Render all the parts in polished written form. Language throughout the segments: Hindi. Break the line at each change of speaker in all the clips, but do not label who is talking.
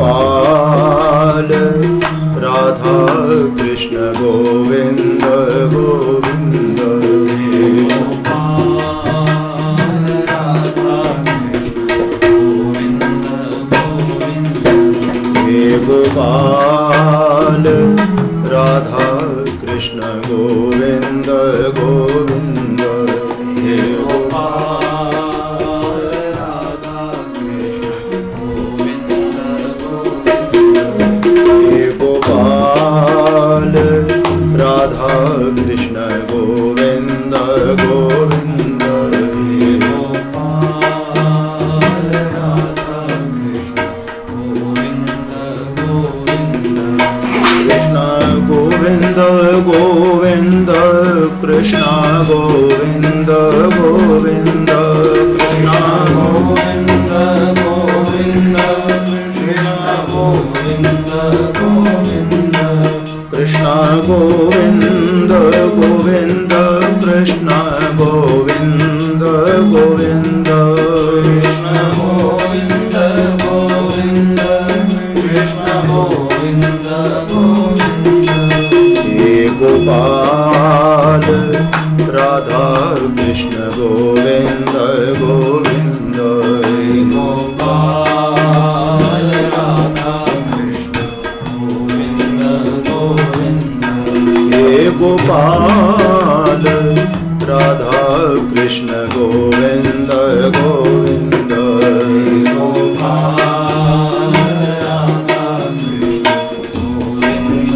गोपाल राधा कृष्ण गोविंद गोविंद हे गोपाल राधा कृष्ण गोविंद गोविंद हे गोपाल राधा कृष्ण गोविंद गोविंद हे गोपाल राधा कृष्ण गोविंद गोविंद हे गोपाल राधा कृष्ण गोविंद गोविंद हे गोपाल राधा कृष्ण गोविंद गोविंद कृष्ण गोविंद गोविंद कृष्ण गोविंद गोविंद कृष्ण गोविंद गोविंद कृष्ण गोविंद गोविंद कृष्ण गोविंद गोविंद कृष्ण गोविंद गोविंद कृष्ण गोविंद गोविंद हे गोपाल राधा कृष्ण गोविंद गोविंद हे गोपाल राधा कृष्ण गोविंद गोविंद हे गोपाल राधा कृष्ण गोविंद गोविंद हे गोपाल राधा कृष्ण गोविंद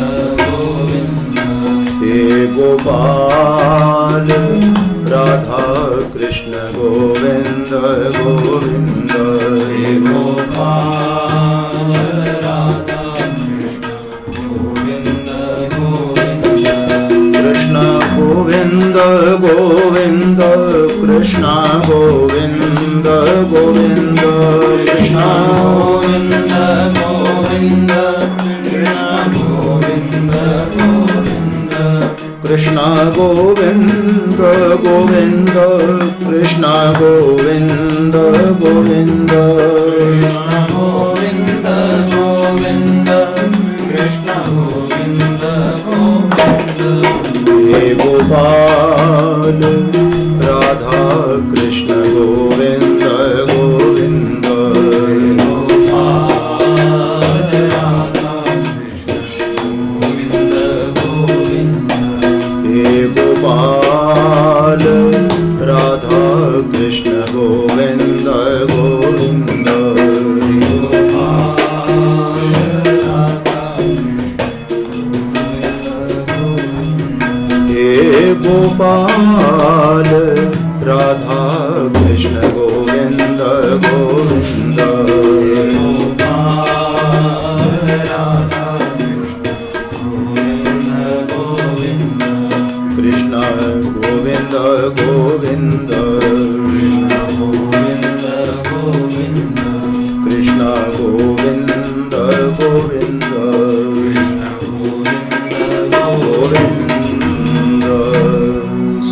गोविंद हे गोपाल राधा कृष्ण गोविंद गोविंद हे गोपाल राधा कृष्ण गोविंद गोविंद कृष्ण गोविंद गोविंद कृष्ण गोविंद गोविंद कृष्ण गोविंद गोविंद कृष्ण गोविंद गोविंद कृष्ण गोविंद गोविंद कृष्ण गोविंद गोविंद कृष्ण गोविंद गोविंद हे गोपाल राधा कृष्ण गोविंद गोविंद हे गोपाल राधा कृष्ण गोविंद गोविंद हे गोपाल राधा कृष्ण गोविंद गोविंद हे गोपाल राधा हे गोपाल राधा कृष्ण गोविंद गोविंद हे गोपाल राधा कृष्ण गोविंद गोविंद कृष्ण गोविंद गोविंद कृष्ण गोविंद गोविंद कृष्ण गोविंद गोविंद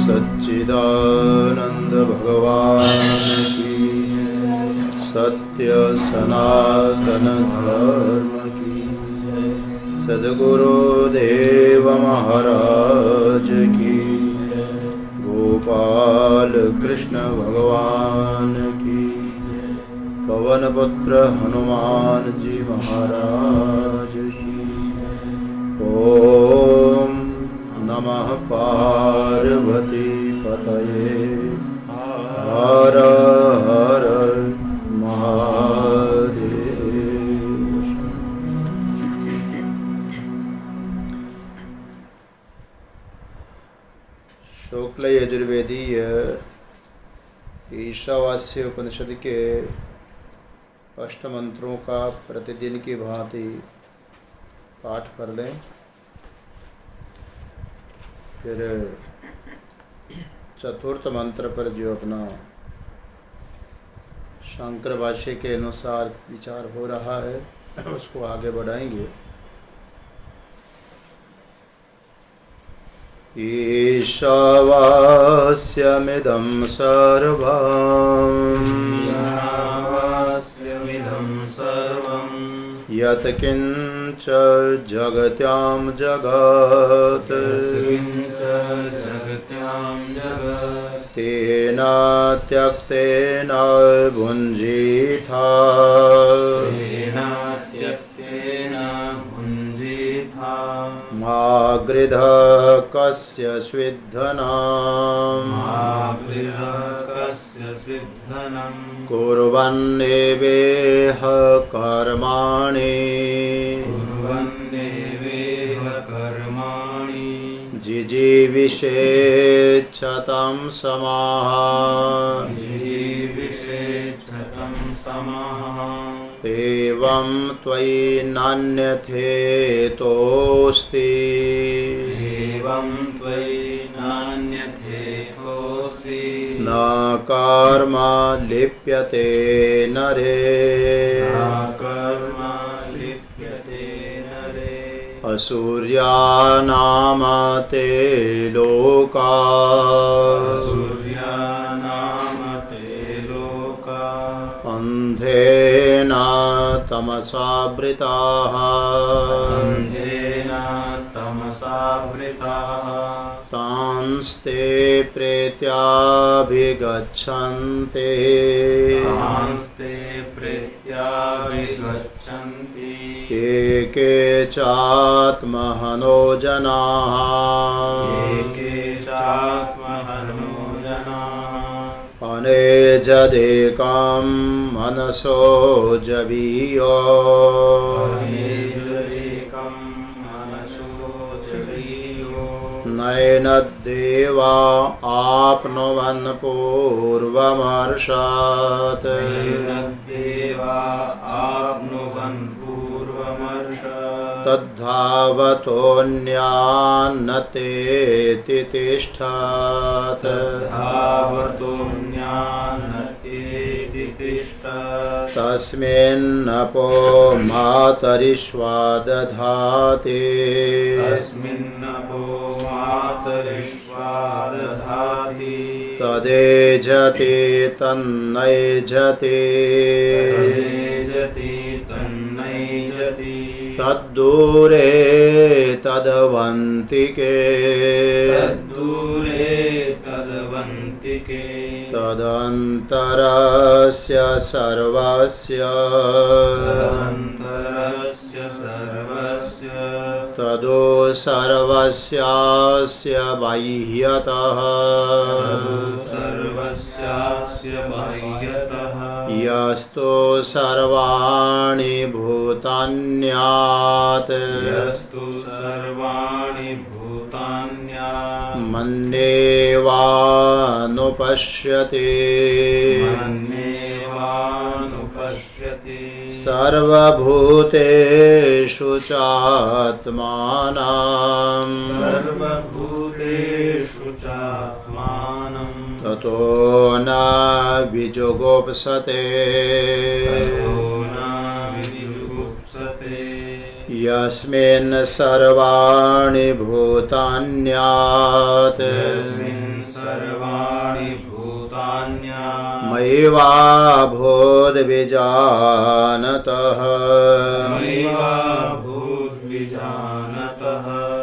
सच्चिदानंद भगवान की सत्य सनातन धर्म की सद्गुरुदेव महाराज की गोपाल कृष्ण भगवान की पवन पुत्र हनुमान जी महाराज की ओम नमः पार्वती पतये हर हर महादेव। शुक्ल यजुर्वेदीय ईशावास्य उपनिषद के अष्टमंत्रों का प्रतिदिन की भांति पाठ कर लें। फिर चतुर्थ मंत्र पर जो अपना शंकर भाष्य के अनुसार विचार हो रहा है उसको आगे बढ़ाएंगे। ईशावास्यमिदं सर्वं यत्किञ्च जगत्यां जगत् तेन त्यक्तेन भुञ्जीथा मा गृधः कस्य स्विद्धनाम् कुर्वन्नेवेह कर्माणि जिजीविषेच्छतं समाः एवं त्वयि नान्यथेतोऽस्ति न कर्म लिप्यते नरे असूर्यानाम ते लोका अन्धेन तमसावृताः तांस्ते प्रेत्याभिगच्छन्ते एके चात्महनो जनाः अनेजदेकं मनसो जवीयो नैनद्देवा आप्नुवन् पूर्वमर्षात् तद्धावतोऽन्यान्नतेति तिष्ठत् तस्मिन्नपो मातरिष्वा दधाति तदेजति तन्नैजति तद्दूरे तदवन्तिके तदन्तरस्य सर्वस्य तदो सर्वस्यास्य बाह्यतः यस्तो सर्वाणि भूतान्यात् मन्येवानुपश्यति सर्वभूतेषु चात्मानं ततो न विजुगुप्सते यस्मिन् सर्वाणि भूतान्यात् मयिवाभूद्विजानतः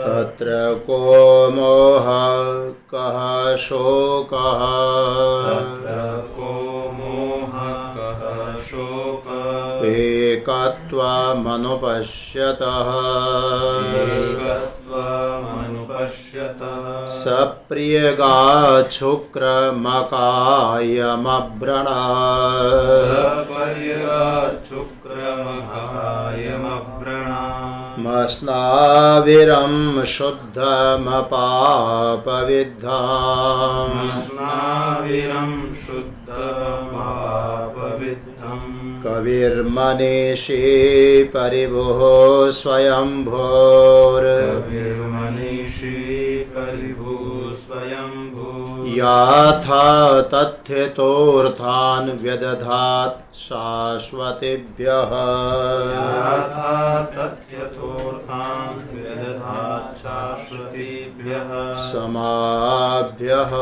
तत्र को मोहः कः शोकः एकत्वमनुपश्यतः मस्नाविरं शुद्धमपापविद्धम् कविर्मनीषी परिभुः स्वयंभोर् याथा तथ्यतोऽर्थान् व्यदधात् शाश्वतेभ्यः समाभ्यः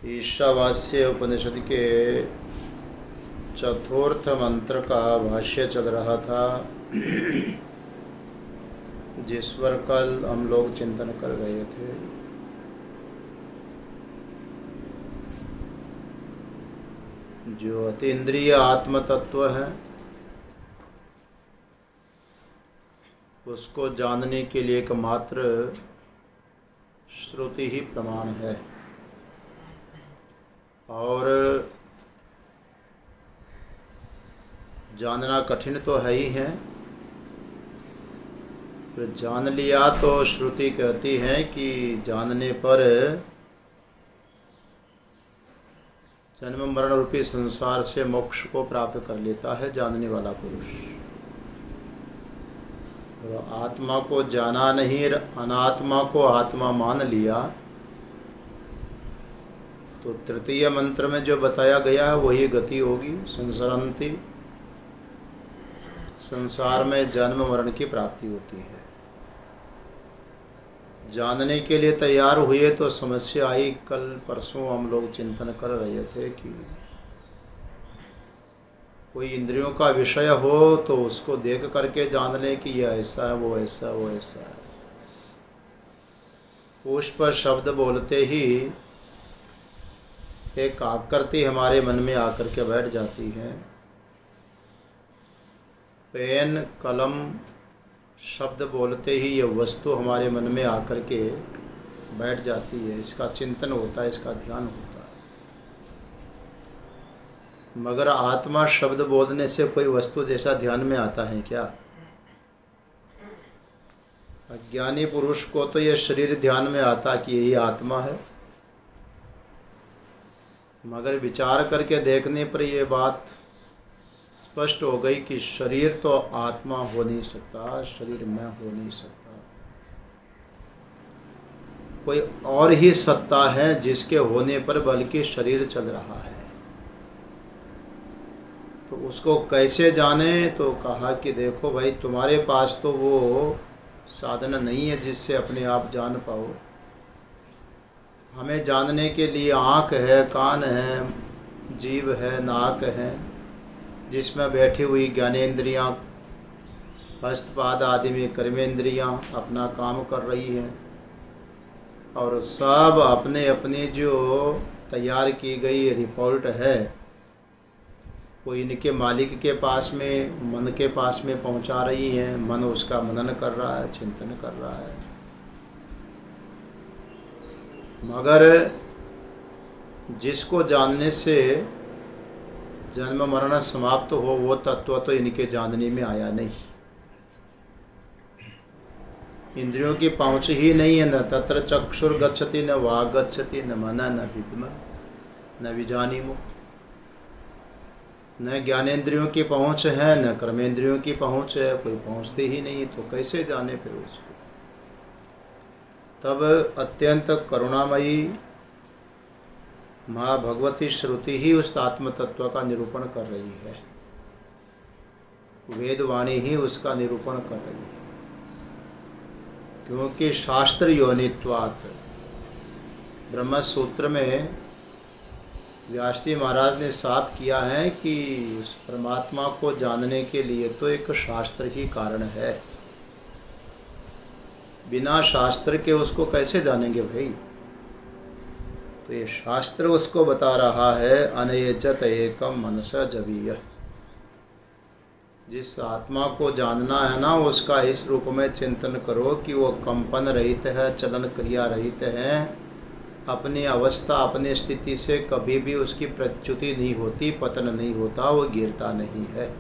ईशावास्य उपनिषद के चतुर्थ मंत्र का भाष्य चल रहा था, जिस पर कल हम लोग चिंतन कर रहे थे। जो अतीन्द्रिय आत्म तत्व है उसको जानने के लिए एकमात्र श्रुति ही प्रमाण है। और जानना कठिन तो है ही है, फिर जान लिया तो श्रुति कहती है कि जानने पर जन्म मरण रूपी संसार से मोक्ष को प्राप्त कर लेता है जानने वाला पुरुष। और आत्मा को जाना नहीं, अनात्मा को आत्मा मान लिया तो तृतीय मंत्र में जो बताया गया है वही गति होगी। संसरंती, संसार में जन्म मरण की प्राप्ति होती है। जानने के लिए तैयार हुए तो समस्या आई। कल परसों हम लोग चिंतन कर रहे थे कि कोई इंद्रियों का विषय हो तो उसको देख करके जान लें कि यह ऐसा है, वो ऐसा, वो ऐसा है। पुष्प शब्द बोलते ही एक आकृति हमारे मन में आकर के बैठ जाती है। पेन कलम शब्द बोलते ही यह वस्तु हमारे मन में आकर के बैठ जाती है। इसका चिंतन होता है, इसका ध्यान होता है। मगर आत्मा शब्द बोलने से कोई वस्तु जैसा ध्यान में आता है क्या? अज्ञानी पुरुष को तो यह शरीर ध्यान में आता कि यही आत्मा है, मगर विचार करके देखने पर यह बात स्पष्ट हो गई कि शरीर तो आत्मा हो नहीं सकता, शरीर मैं हो नहीं सकता। कोई और ही सत्ता है जिसके होने पर बल्कि शरीर चल रहा है। तो उसको कैसे जाने? तो कहा कि देखो भाई, तुम्हारे पास तो वो साधन नहीं है जिससे अपने आप जान पाओ। हमें जानने के लिए आँख है, कान है, जीव है, नाक है, जिसमें बैठी हुई ज्ञानेंद्रियाँ, हस्तपाद आदि में कर्मेंद्रियाँ अपना काम कर रही हैं। और सब अपने अपने जो तैयार की गई रिपोर्ट है वो इनके मालिक के पास में, मन के पास में पहुंचा रही हैं। मन उसका मनन कर रहा है, चिंतन कर रहा है। मगर जिसको जानने से जन्म मरण समाप्त हो वो तत्व तो इनके जानने में आया नहीं। इंद्रियों की पहुँच ही नहीं है। न तत्र चक्षुर गच्छति, न वाग गच्छति, न मन, न विद्म, न विजानीमो। न ज्ञानेंद्रियों की पहुँच है, न कर्मेंद्रियों की पहुँच है। कोई पहुँचती ही नहीं, तो कैसे जाने फिर उसको? तब अत्यंत करुणामयी माँ भगवती श्रुति ही उस आत्म तत्व का निरूपण कर रही है। वेदवाणी ही उसका निरूपण कर रही है, क्योंकि शास्त्र योनित्वात्। ब्रह्म सूत्र में व्यास जी महाराज ने साफ किया है कि उस परमात्मा को जानने के लिए तो एक शास्त्र ही कारण है। बिना शास्त्र के उसको कैसे जानेंगे भाई? तो ये शास्त्र उसको बता रहा है, अनयजत एकम मनसा जवीय। जिस आत्मा को जानना है ना, उसका इस रूप में चिंतन करो कि वो कंपन रहित है, चलन क्रिया रहित है। अपनी अवस्था, अपनी स्थिति से कभी भी उसकी प्रच्युति नहीं होती, पतन नहीं होता, वो गिरता नहीं है।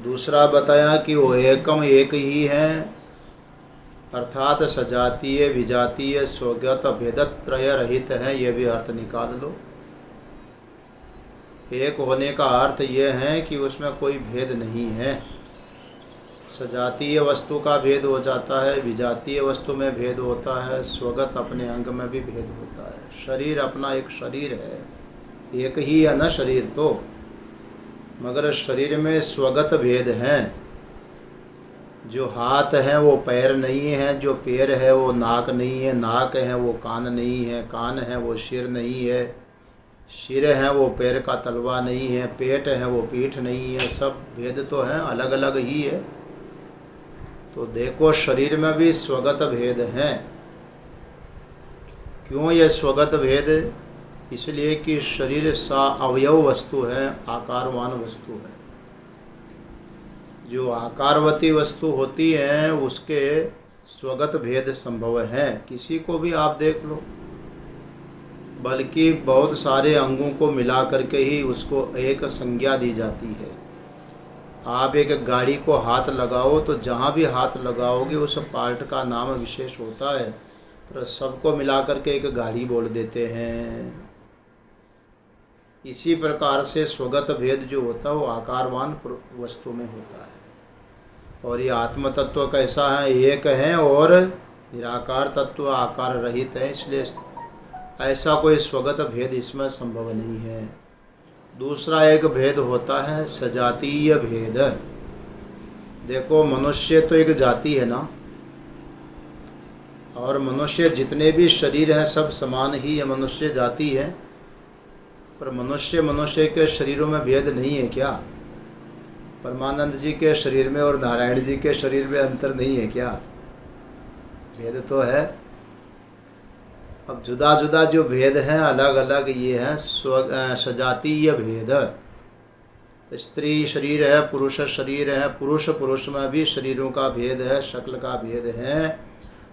दूसरा बताया कि वो एकम, एक ही है, अर्थात सजातीय, विजातीय, स्वगत, भेदत्रय रहित है। ये भी अर्थ निकाल लो। एक होने का अर्थ यह है कि उसमें कोई भेद नहीं है। सजातीय वस्तु का भेद हो जाता है, विजातीय वस्तु में भेद होता है, स्वगत अपने अंग में भी भेद होता है। शरीर अपना एक शरीर है, एक ही है ना शरीर तो, मगर शरीर में स्वगत भेद हैं। जो हाथ है वो पैर नहीं है, जो पैर है वो नाक नहीं है, नाक है वो कान नहीं है, कान है वो सिर नहीं है, सिर है वो पैर का तलवा नहीं है, पेट है वो पीठ नहीं है। सब भेद तो हैं, अलग अलग ही है। तो देखो शरीर में भी स्वगत भेद हैं। क्यों ये स्वगत भेद? इसलिए कि शरीर सा अवयव वस्तु है, आकारवान वस्तु है। जो आकारवती वस्तु होती है उसके स्वगत भेद संभव है। किसी को भी आप देख लो, बल्कि बहुत सारे अंगों को मिला करके ही उसको एक संज्ञा दी जाती है। आप एक गाड़ी को हाथ लगाओ तो जहाँ भी हाथ लगाओगे उस पार्ट का नाम विशेष होता है, पर सबको मिला करके एक गाड़ी बोल देते हैं। इसी प्रकार से स्वगत भेद जो होता है वो आकारवान वस्तु में होता है। और ये आत्म तत्व कैसा है? एक है और निराकार तत्व आकार रहित है, इसलिए ऐसा कोई स्वगत भेद इसमें संभव नहीं है। दूसरा एक भेद होता है सजातीय भेद। देखो मनुष्य तो एक जाति है ना, और मनुष्य जितने भी शरीर हैं सब समान ही है, मनुष्य जाति है। पर मनुष्य के शरीरों में भेद नहीं है क्या? परमानंद जी के शरीर में और नारायण जी के शरीर में अंतर नहीं है क्या? भेद तो है। अब जुदा जुदा जो भेद हैं अलग अलग ये हैं सजातीय भेद। स्त्री शरीर है, पुरुष शरीर है, पुरुष में भी शरीरों का भेद है, शक्ल का भेद है।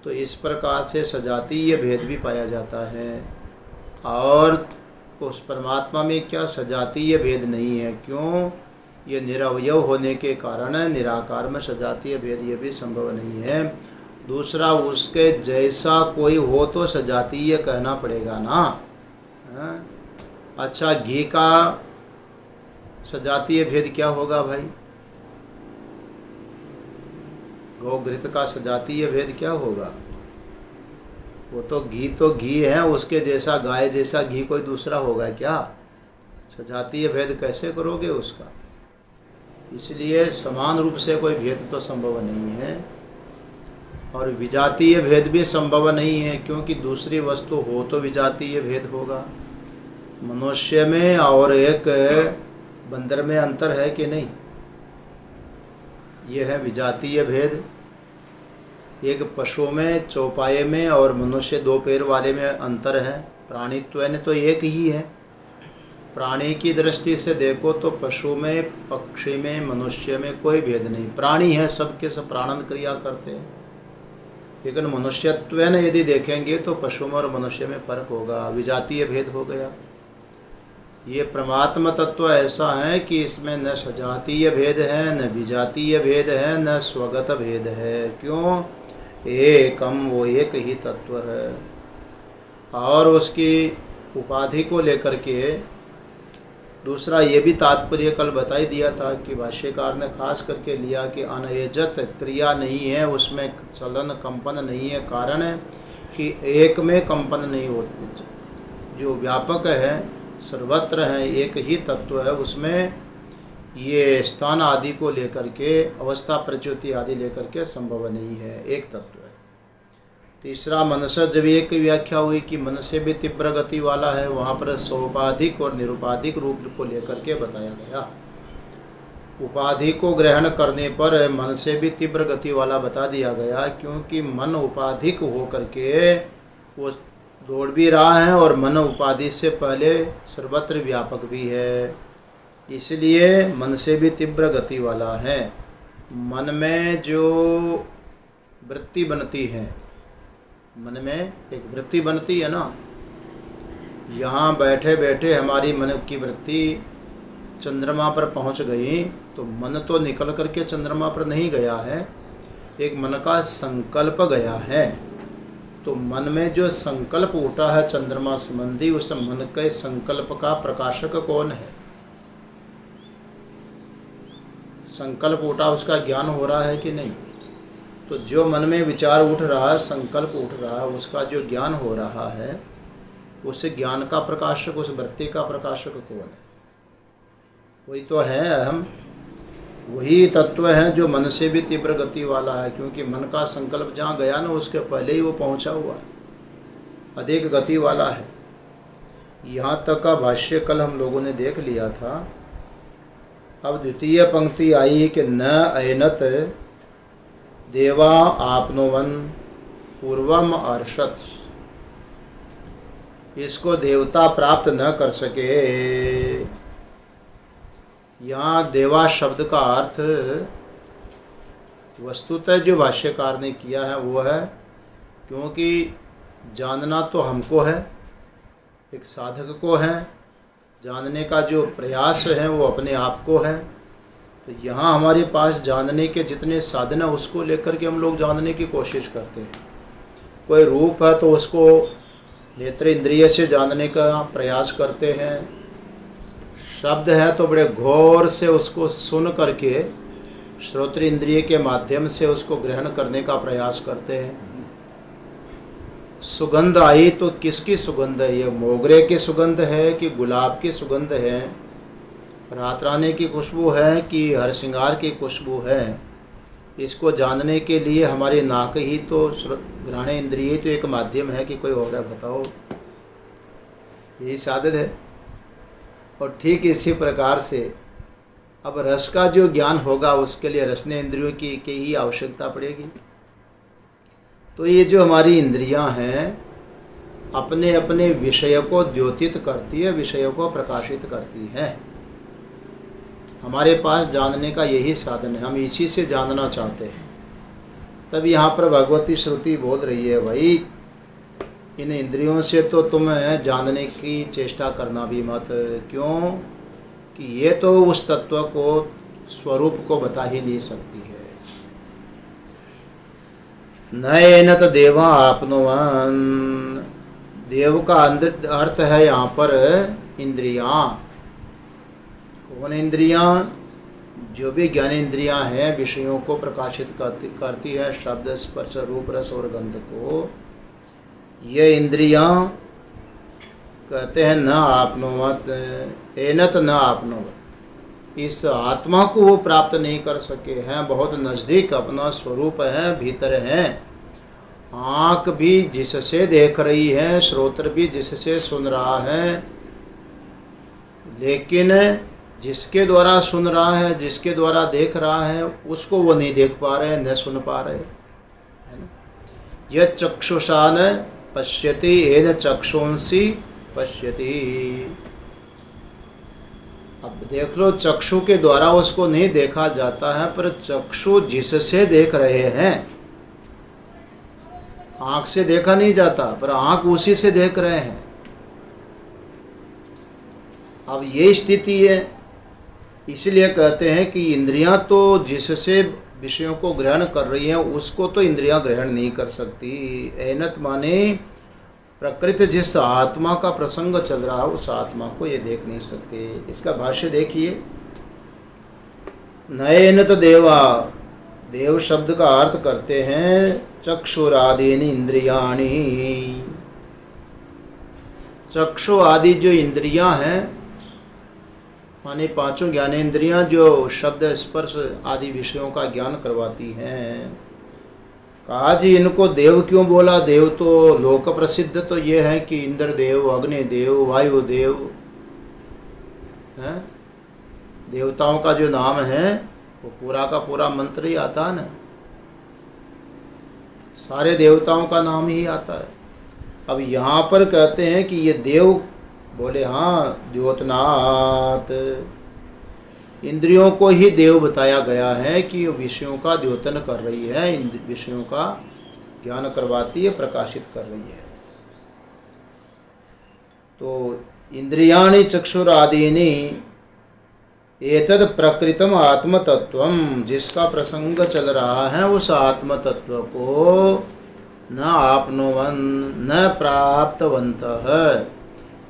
तो इस प्रकार से सजातीय भेद भी पाया जाता है। और उस परमात्मा में क्या सजातीय भेद नहीं है? क्यों? ये निरवयव होने के कारण निराकार में सजातीय भेद ये भी संभव नहीं है। दूसरा, उसके जैसा कोई हो तो सजातीय कहना पड़ेगा ना। अच्छा, घी का सजातीय भेद क्या होगा भाई? गौ-घृत का सजातीय भेद क्या होगा? वो तो घी है, उसके जैसा गाय जैसा घी कोई दूसरा होगा क्या? सजातीय भेद कैसे करोगे उसका? इसलिए समान रूप से कोई भेद तो संभव नहीं है। और विजातीय भेद भी संभव नहीं है, क्योंकि दूसरी वस्तु हो तो विजातीय भेद होगा। मनुष्य में और एक बंदर में अंतर है कि नहीं? यह है विजातीय भेद। एक पशु में, चौपाए में और मनुष्य दो पैर वाले में अंतर है। प्राणित्व तो एक ही है। प्राणी की दृष्टि से देखो तो पशु में, पक्षी में, मनुष्य में कोई भेद नहीं। प्राणी है, सबके सब प्राणन क्रिया करते हैं। लेकिन मनुष्यत्व यदि देखेंगे तो पशु में और मनुष्य में फर्क होगा, विजातीय भेद हो गया। ये परमात्मा तत्व ऐसा है कि इसमें न सजातीय भेद है, न विजातीय भेद है, न स्वगत भेद है। क्यों? एकम, वो एक ही तत्व है। और उसकी उपाधि को लेकर के दूसरा ये भी तात्पर्य कल बता ही दिया था कि भाष्यकार ने खास करके लिया कि अनयजत क्रिया नहीं है, उसमें चलन कंपन नहीं है। कारण है कि एक में कंपन नहीं होती, जो व्यापक है, सर्वत्र है, एक ही तत्व है, उसमें ये स्थान आदि को लेकर के, अवस्था प्रच्युति आदि लेकर के संभव नहीं है, एक तत्व है। तीसरा, मन से जब एक व्याख्या हुई कि मन से भी तीव्र गति वाला है, वहाँ पर सोपाधिक और निरुपाधिक रूप को लेकर के बताया गया। उपाधि को ग्रहण करने पर मन से भी तीव्र गति वाला बता दिया गया, क्योंकि मन उपाधिक हो करके वो दौड़ भी रहा है और मन उपाधि से पहले सर्वत्र व्यापक भी है, इसलिए मन से भी तीव्र गति वाला है। मन में जो वृत्ति बनती है, मन में एक वृत्ति बनती है ना, यहाँ बैठे बैठे हमारी मन की वृत्ति चंद्रमा पर पहुँच गई, तो मन तो निकल करके चंद्रमा पर नहीं गया है, एक मन का संकल्प गया है। तो मन में जो संकल्प उठा है चंद्रमा संबंधी, उस मन के संकल्प का प्रकाशक कौन है? संकल्प उठा, उसका ज्ञान हो रहा है कि नहीं? तो जो मन में विचार उठ रहा है, संकल्प उठ रहा है, उसका जो ज्ञान हो रहा है, उस ज्ञान का प्रकाशक, उस वृत्ति का प्रकाशक कौन है? वही तो है अहम। वही तत्व है जो मन से भी तीव्र गति वाला है, क्योंकि मन का संकल्प जहाँ गया ना उसके पहले ही वो पहुँचा हुआ है, अधिक गति वाला है। यहाँ तक का भाष्य कल हम लोगों ने देख लिया था। अब द्वितीय पंक्ति आई कि न ऐनत देवा आपनोवन पूर्वम अर्षत, इसको देवता प्राप्त न कर सके। यहाँ देवा शब्द का अर्थ वस्तुतः जो भाष्यकार ने किया है वो है, क्योंकि जानना तो हमको है, एक साधक को है, जानने का जो प्रयास है वो अपने आप को है। तो यहाँ हमारे पास जानने के जितने साधन है उसको लेकर के हम लोग जानने की कोशिश करते हैं। कोई रूप है तो उसको नेत्र इंद्रिय से जानने का प्रयास करते हैं, शब्द है तो बड़े गौर से उसको सुन करके श्रोत्र इंद्रिय के माध्यम से उसको ग्रहण करने का प्रयास करते हैं। सुगंध आई तो किसकी सुगंध है, ये मोगरे की सुगंध है कि गुलाब की सुगंध है, रातरानी की खुशबू है कि हरसिंगार की खुशबू है, इसको जानने के लिए हमारी नाक ही तो ग्रहण इंद्रिय तो एक माध्यम है कि कोई और है, बताओ, यही साधन है। और ठीक इसी प्रकार से अब रस का जो ज्ञान होगा उसके लिए रसने इंद्रियों की ही आवश्यकता पड़ेगी। तो ये जो हमारी इंद्रियां हैं अपने अपने विषय को द्योतित करती है, विषयों को प्रकाशित करती है। हमारे पास जानने का यही साधन है, हम इसी से जानना चाहते हैं। तब यहाँ पर भगवती श्रुति बोल रही है, भाई इन इंद्रियों से तो तुम जानने की चेष्टा करना भी मत। क्यों कि ये तो उस तत्व को स्वरूप को बता ही नहीं सकती है। नयनत देवा आपनुवन, देव का अर्थ है यहाँ पर इंद्रियां। कौन इंद्रियां? जो भी ज्ञान इंद्रियां हैं विषयों को प्रकाशित करती है, शब्द स्पर्श रूप रस और गंध को। ये इंद्रियां कहते हैं न आपनोवत, एनत न आपनोवत, इस आत्मा को वो प्राप्त नहीं कर सके हैं। बहुत नज़दीक अपना स्वरूप है, भीतर है। आँख भी जिससे देख रही है, श्रोत्र भी जिससे सुन रहा है, लेकिन जिसके द्वारा सुन रहा है, जिसके द्वारा देख रहा है, उसको वो नहीं देख पा रहे, न सुन पा रहे, है ना। यह चक्षुषान पश्यति येन चक्षुंसी पश्यति। अब देख लो, चक्षु के द्वारा उसको नहीं देखा जाता है, पर चक्षु जिससे देख रहे हैं, आंख से देखा नहीं जाता पर आंख उसी से देख रहे हैं। अब ये स्थिति है, इसलिए कहते हैं कि इंद्रियां तो जिससे विषयों को ग्रहण कर रही हैं उसको तो इंद्रियां ग्रहण नहीं कर सकती। एनत माने प्रकृति जिस आत्मा का प्रसंग चल रहा है उस आत्मा को ये देख नहीं सकते। इसका भाष्य देखिए, नयनत देवा, देव शब्द का अर्थ करते हैं चक्षुरादीनि इंद्रियाणि। चक्षु आदि जो इंद्रियां हैं माने पांचों ज्ञानेंद्रियां जो शब्द स्पर्श आदि विषयों का ज्ञान करवाती हैं। कहा जी इनको देव क्यों बोला? देव तो लोक प्रसिद्ध तो ये है कि इंद्र देव, अग्नि देव, वायु देव है। देवताओं का जो नाम है वो पूरा का पूरा मंत्र ही आता है ना, सारे देवताओं का नाम ही आता है। अब यहाँ पर कहते हैं कि ये देव, बोले हाँ द्योतनाथ, इंद्रियों को ही देव बताया गया है कि विषयों का द्योतन कर रही है, विषयों का ज्ञान करवाती है, प्रकाशित कर रही है। तो इंद्रियाणि चक्षुरादीनि एतद प्रकृतम आत्मतत्वम, जिसका प्रसंग चल रहा है उस आत्मतत्व को न आपनुवन न प्राप्तवन्तः,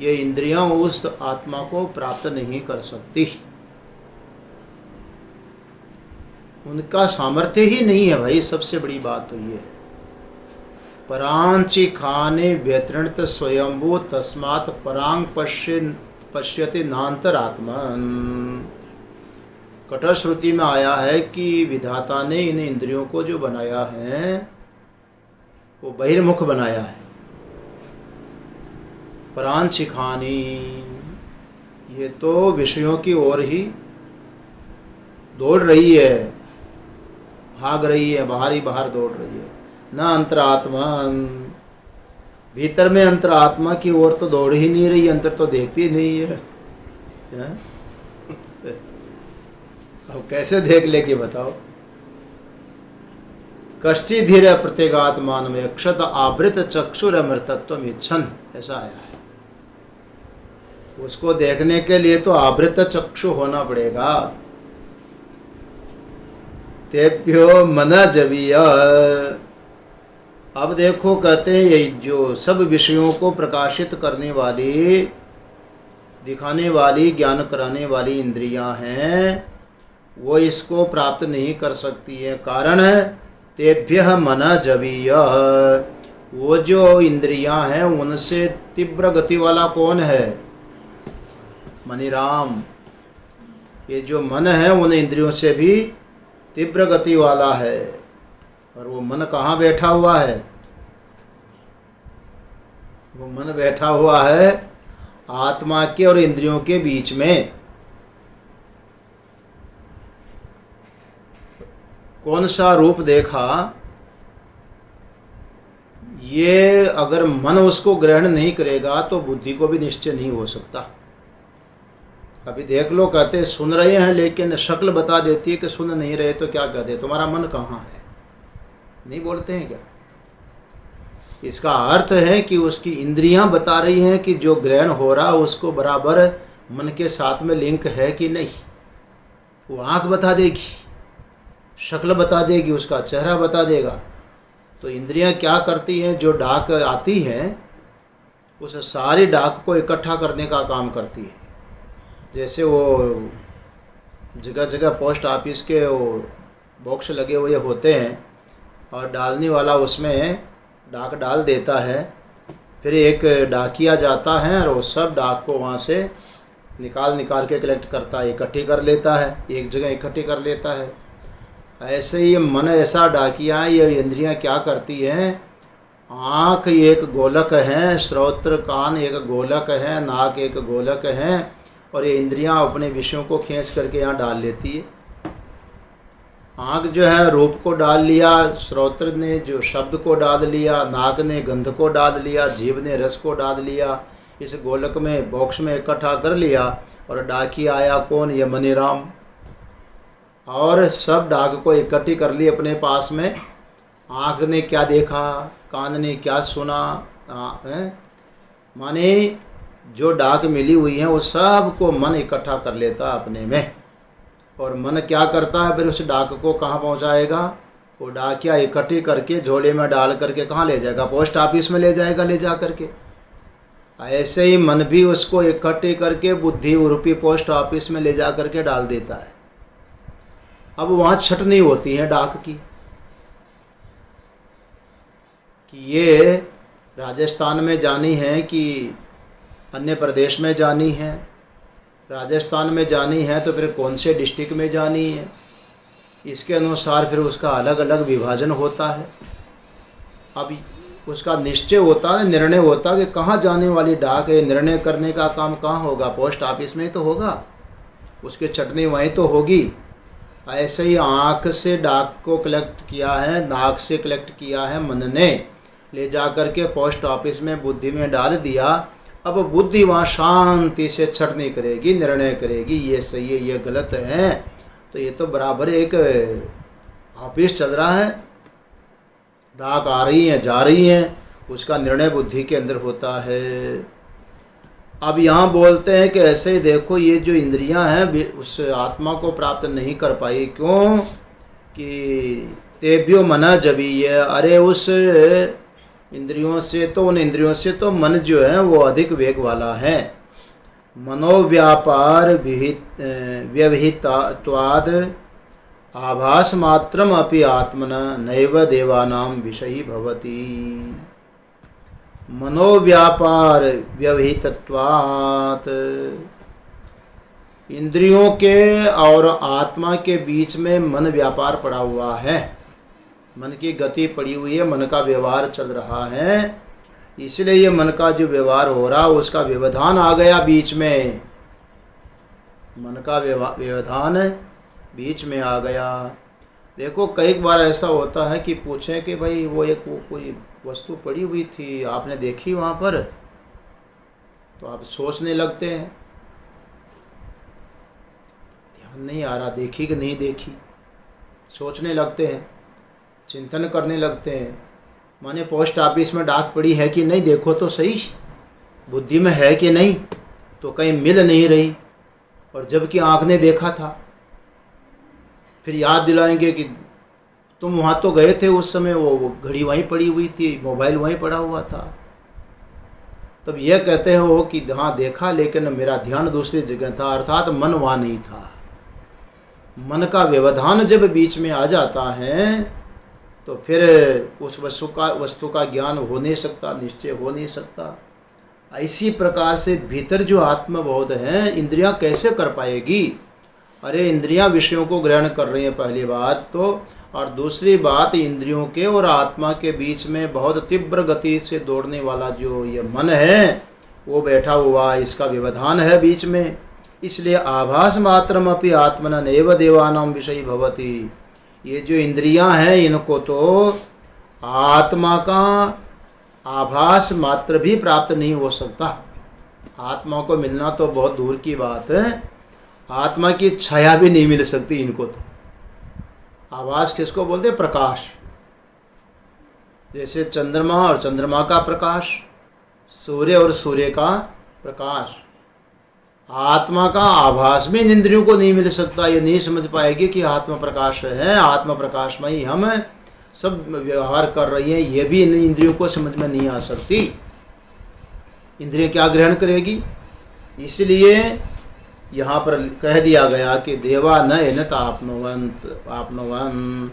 ये इंद्रियां उस आत्मा को प्राप्त नहीं कर सकती। उनका सामर्थ्य ही नहीं है भाई, सबसे बड़ी बात तो ये है। परांचि खाने व्यतृणत स्वयंभू तस्मात् परांग पश्यति नान्तरात्मन। कठोर श्रुति में आया है कि विधाता ने इन इंद्रियों को जो बनाया है वो बहिर्मुख बनाया है। प्राणशिखानी, ये तो विषयों की ओर ही दौड़ रही है, भाग रही है, बाहर ही बाहर दौड़ रही है। न अंतरात्मा, भीतर में अंतरात्मा की ओर तो दौड़ ही नहीं रही, अंतर तो देखती नहीं है। अब कैसे देख लेगी बताओ। कश्चि धीरे प्रत्येगात्मान में अक्षत आवृत चक्षुर अमृतत्व इच्छन, ऐसा आया है। उसको देखने के लिए तो आवृत चक्षु होना पड़ेगा। तेभ्यो मन जवीय, अब देखो कहते हैं ये जो सब विषयों को प्रकाशित करने वाली, दिखाने वाली, ज्ञान कराने वाली इंद्रियां हैं, वो इसको प्राप्त नहीं कर सकती है। कारण तेभ्य मन जवीय, वो जो इंद्रियां हैं उनसे तीव्र गति वाला कौन है? मनीराम। ये जो मन है उन इंद्रियों से भी तीव्र गति वाला है। और वो मन कहाँ बैठा हुआ है? वो मन बैठा हुआ है आत्मा के और इंद्रियों के बीच में। कौन सा रूप देखा, ये अगर मन उसको ग्रहण नहीं करेगा तो बुद्धि को भी निश्चय नहीं हो सकता। अभी देख लो, कहते सुन रहे हैं लेकिन शक्ल बता देती है कि सुन नहीं रहे, तो क्या कहते तुम्हारा मन कहाँ है? नहीं बोलते हैं क्या? इसका अर्थ है कि उसकी इंद्रियां बता रही हैं कि जो ग्रहण हो रहा उसको बराबर मन के साथ में लिंक है कि नहीं। वो आँख बता देगी, शक्ल बता देगी, उसका चेहरा बता देगा। तो इंद्रियां क्या करती हैं? जो डाक आती है उस सारी डाक को इकट्ठा करने का काम करती है। जैसे वो जगह जगह पोस्ट ऑफिस के वो बॉक्स लगे हुए होते हैं और डालने वाला उसमें डाक डाल देता है, फिर एक डाकिया जाता है और वो सब डाक को वहाँ से निकाल के कलेक्ट करता है, इकट्ठी कर लेता है, एक जगह इकट्ठी कर लेता है। ऐसे ही मन ऐसा डाकिया है। ये इंद्रियां क्या करती हैं? आँख एक गोलक है, श्रोत्र कान एक गोलक है, नाक एक गोलक है, और ये इंद्रियां अपने विषयों को खींच करके यहाँ डाल लेती है। आँख जो है रूप को डाल लिया, श्रोत्र ने जो शब्द को डाल लिया, नाक ने गंध को डाल लिया, जीभ ने रस को डाल लिया, इस गोलक में बॉक्स में इकट्ठा कर लिया। और डाकी आया कौन? ये मनीराम। और सब डाक को इकट्ठी कर ली अपने पास में। आँख ने क्या देखा, कान ने क्या सुना, माने जो डाक मिली हुई है वो सब को मन इकट्ठा कर लेता अपने में। और मन क्या करता है? फिर उस डाक को कहाँ पहुँचाएगा? वो डाकिया इकट्ठी करके झोले में डाल करके कहाँ ले जाएगा? पोस्ट ऑफिस में ले जाएगा, ले जा करके। ऐसे ही मन भी उसको इकट्ठी करके बुद्धि रूपी पोस्ट ऑफिस में ले जा करके डाल देता है। अब वहाँ छटनी होती है डाक की कि ये राजस्थान में जानी है कि अन्य प्रदेश में जानी है। राजस्थान में जानी है तो फिर कौन से डिस्ट्रिक्ट में जानी है, इसके अनुसार फिर उसका अलग अलग विभाजन होता है। अब उसका निश्चय होता है, निर्णय होता है कि कहाँ जाने वाली डाक है। निर्णय करने का काम कहाँ होगा? पोस्ट ऑफिस में ही तो होगा, उसकी चटनी वहीं तो होगी। ऐसे ही आँख से डाक को कलेक्ट किया है, नाक से कलेक्ट किया है मन ने, ले जा कर के पोस्ट ऑफिस में बुद्धि में डाल दिया। अब बुद्धि वहाँ शांति से छटनी करेगी, निर्णय करेगी, ये सही है, ये गलत है। तो ये तो बराबर एक ऑफिस चल रहा है, डाक आ रही हैं जा रही हैं, उसका निर्णय बुद्धि के अंदर होता है। अब यहाँ बोलते हैं कि ऐसे ही देखो, ये जो इंद्रियां हैं उस आत्मा को प्राप्त नहीं कर पाई। क्यों? कि तेभ्यो मना जबीय, अरे उस इंद्रियों से तो, उन इंद्रियों से तो मन जो है वो अधिक वेग वाला है। मनोव्यापार व्यवहितत्वाद आभास मात्रम अपि आत्मना नैव देवानां विषयी भवति। मनोव्यापार व्यवहितत्वात्, इंद्रियों के और आत्मा के बीच में मन व्यापार पड़ा हुआ है, मन की गति पड़ी हुई है, मन का व्यवहार चल रहा है। इसलिए ये मन का जो व्यवहार हो रहा उसका व्यवधान आ गया बीच में, मन का व्यवधान बीच में आ गया। देखो कई बार ऐसा होता है कि पूछें कि भाई वो कोई वस्तु पड़ी हुई थी, आपने देखी वहाँ पर, तो आप सोचने लगते हैं, ध्यान नहीं आ रहा देखी कि नहीं देखी, सोचने लगते हैं, चिंतन करने लगते हैं। माने पोस्ट ऑफिस में डाक पड़ी है कि नहीं, देखो तो सही, बुद्धि में है कि नहीं, तो कहीं मिल नहीं रही, और जबकि आँख ने देखा था। फिर याद दिलाएंगे कि तुम वहाँ तो गए थे उस समय, वो घड़ी वहीं पड़ी हुई थी, मोबाइल वहीं पड़ा हुआ था। तब यह कहते हो कि हाँ देखा, लेकिन मेरा ध्यान दूसरी जगह था, अर्थात मन वहाँ नहीं था। मन का व्यवधान जब बीच में आ जाता है तो फिर उस वस्तु का ज्ञान हो नहीं सकता, निश्चय हो नहीं सकता। इसी प्रकार से भीतर जो आत्मबोध है इंद्रियां कैसे कर पाएगी? अरे इंद्रियां विषयों को ग्रहण कर रही हैं पहली बात तो, और दूसरी बात इंद्रियों के और आत्मा के बीच में बहुत तीव्र गति से दौड़ने वाला जो ये मन है वो बैठा हुआ, इसका व्यवधान है बीच में। इसलिए आभास मात्रम अपि आत्मना नैव देवानां विषयी भवति। ये जो इंद्रियां हैं इनको तो आत्मा का आभास मात्र भी प्राप्त नहीं हो सकता। आत्मा को मिलना तो बहुत दूर की बात है, आत्मा की छाया भी नहीं मिल सकती इनको तो। आभास किसको बोलते हैं? प्रकाश। जैसे चंद्रमा और चंद्रमा का प्रकाश, सूर्य और सूर्य का प्रकाश। आत्मा का आभास भी इन इंद्रियों को नहीं मिल सकता। ये नहीं समझ पाएगी कि आत्मा प्रकाश है, आत्मा प्रकाश में ही हम सब व्यवहार कर रही हैं, ये भी इन इंद्रियों को समझ में नहीं आ सकती। इंद्रियां क्या ग्रहण करेगी? इसलिए यहाँ पर कह दिया गया कि देवा न एनत आपनोवन।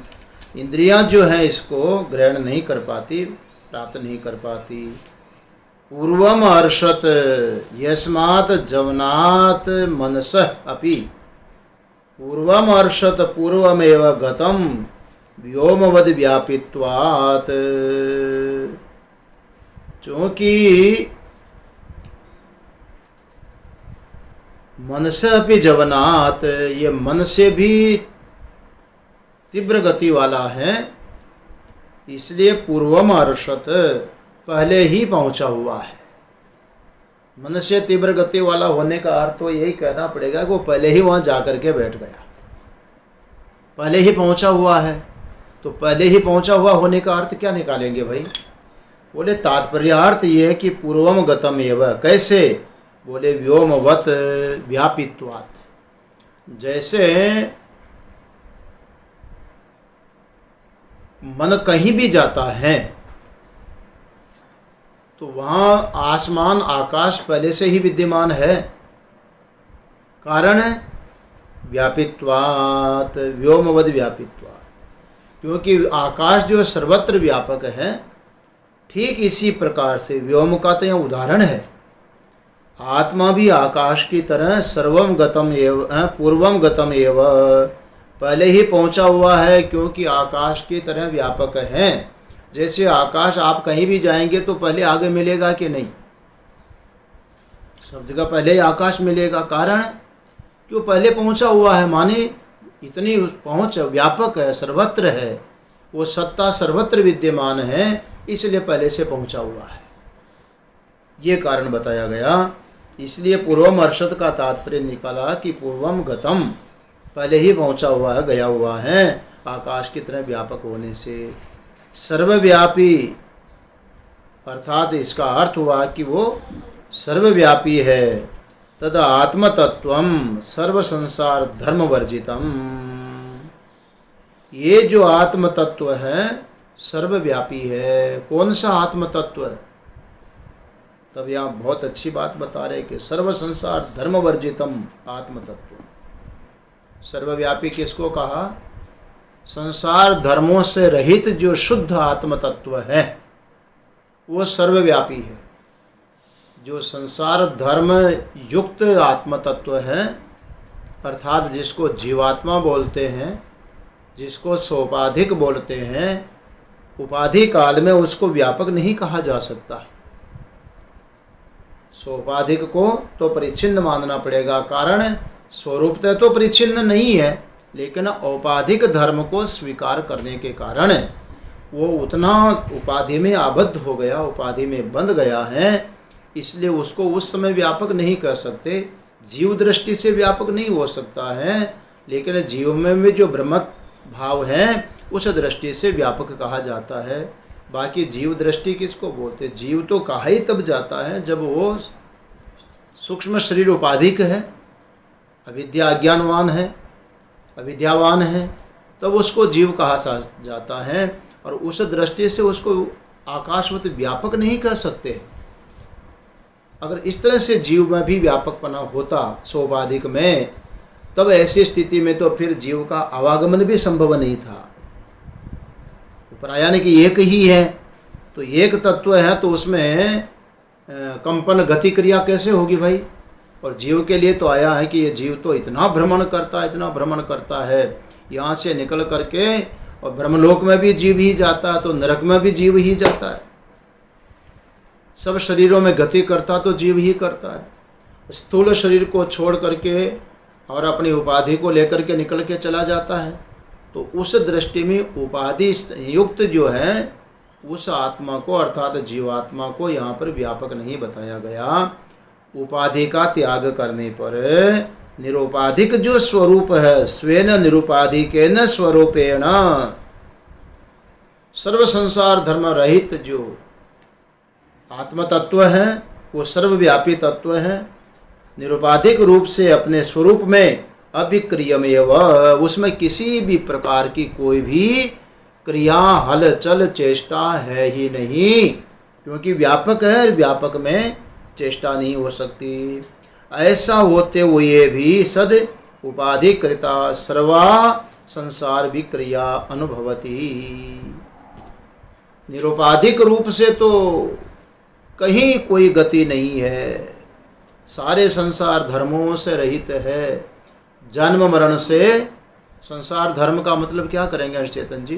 इंद्रियां जो हैं इसको ग्रहण नहीं कर पाती, प्राप्त नहीं कर पाती। पूर्वम अर्षत यस्मात् जवनात् मनसः अपि। पूर्वम अर्षत पूर्वमेव गतम व्योमवद व्यापित्वात्। चूँकि मन से अपि जवनात्, ये मन से भी तीव्र गति वाला है, इसलिए पूर्वम अर्षत पहले ही पहुंचा हुआ है। मन से तीव्र गति वाला होने का अर्थ तो यही कहना पड़ेगा कि वो पहले ही वहां जाकर के बैठ गया, पहले ही पहुंचा हुआ है। तो पहले ही पहुंचा हुआ होने का अर्थ क्या निकालेंगे भाई? बोले तात्पर्यार्थ ये है कि पूर्वम गतम एव। कैसे? बोले व्योमवत व्यापित्वात्। जैसे मन कहीं भी जाता है तो वहाँ आसमान आकाश पहले से ही विद्यमान है। कारण व्यापित्वात्, व्योमवद व्यापित्वात्। क्योंकि आकाश जो सर्वत्र व्यापक है, ठीक इसी प्रकार से व्योम का तो यहाँ उदाहरण है। आत्मा भी आकाश की तरह सर्वम गतम एव, पूर्वम गतम एव, पहले ही पहुंचा हुआ है, क्योंकि आकाश की तरह व्यापक है। जैसे आकाश आप कहीं भी जाएंगे तो पहले आगे मिलेगा कि नहीं? सब जगह पहले ही आकाश मिलेगा। कारण क्यों? पहले पहुंचा हुआ है, माने इतनी पहुंच व्यापक है, सर्वत्र है, वो सत्ता सर्वत्र विद्यमान है, इसलिए पहले से पहुंचा हुआ है। ये कारण बताया गया। इसलिए पूर्वम अर्षद का तात्पर्य निकाला कि पूर्वम गतम, पहले ही पहुंचा हुआ है, गया हुआ है, आकाश की तरह व्यापक होने से। सर्वव्यापी अर्थात इसका अर्थ हुआ कि वो सर्वव्यापी है। तद आत्मतत्वम सर्व संसार धर्म वर्जितम। ये जो आत्म तत्व है सर्वव्यापी है। कौन सा आत्म तत्व है? तब यहाँ बहुत अच्छी बात बता रहे कि सर्व संसार धर्म वर्जितम आत्म तत्व। सर्वव्यापी किसको कहा? संसार धर्मों से रहित जो शुद्ध आत्म तत्व है वो सर्वव्यापी है। जो संसार धर्म युक्त आत्म तत्व है अर्थात जिसको जीवात्मा बोलते हैं, जिसको सोपाधिक बोलते हैं, उपाधि काल में उसको व्यापक नहीं कहा जा सकता। सोपाधिक को तो परिच्छिन्न मानना पड़ेगा, कारण स्वरूपतः तो परिच्छिन्न नहीं है, लेकिन औपाधिक धर्म को स्वीकार करने के कारण वो उतना उपाधि में आबद्ध हो गया, उपाधि में बंध गया है, इसलिए उसको उस समय व्यापक नहीं कह सकते। जीव दृष्टि से व्यापक नहीं हो सकता है, लेकिन जीव में भी जो ब्रह्म भाव है उस दृष्टि से व्यापक कहा जाता है। बाकी जीव दृष्टि किसको बोलते? जीव तो कहा ही तब जाता है जब वो सूक्ष्म शरीर उपाधिक है, अविद्या अज्ञानवान है, अविद्यावान है, तब उसको जीव कहा जाता है। और उस दृष्टि से उसको आकाशवत व्यापक नहीं कह सकते। अगर इस तरह से जीव में भी व्यापकपना होता सोपाधिक में, तब ऐसी स्थिति में तो फिर जीव का आवागमन भी संभव नहीं था। प्रायाणिक एक ही है, तो एक तत्व है, तो उसमें कंपन गति क्रिया कैसे होगी भाई? और जीव के लिए तो आया है कि ये जीव तो इतना भ्रमण करता है, इतना भ्रमण करता है, यहाँ से निकल करके और ब्रह्मलोक में भी जीव ही जाता है, तो नरक में भी जीव ही जाता है। सब शरीरों में गति करता तो जीव ही करता है। स्थूल शरीर को छोड़ करके और अपनी उपाधि को लेकर के निकल के चला जाता है। तो उस दृष्टि में उपाधि युक्त जो है उस आत्मा को, अर्थात जीवात्मा को यहाँ पर व्यापक नहीं बताया गया। उपाधि का त्याग करने पर निरुपाधिक जो स्वरूप है, स्वेन निरुपाधिकेन स्वरूपेण, सर्व संसार धर्म रहित जो आत्म तत्व है वो सर्वव्यापी तत्व है, निरुपाधिक रूप से अपने स्वरूप में अभिक्रियमेव, उसमें किसी भी प्रकार की कोई भी क्रिया, हलचल, चेष्टा है ही नहीं, क्योंकि व्यापक है, व्यापक में चेष्टा नहीं हो सकती। ऐसा होते हुए भी सद उपाधिकृता सर्वा संसार विक्रिया अनुभवती। निरुपाधिक रूप से तो कहीं कोई गति नहीं है, सारे संसार धर्मों से रहित है। जन्म मरण से, संसार धर्म का मतलब क्या करेंगे हर्षचेतन जी?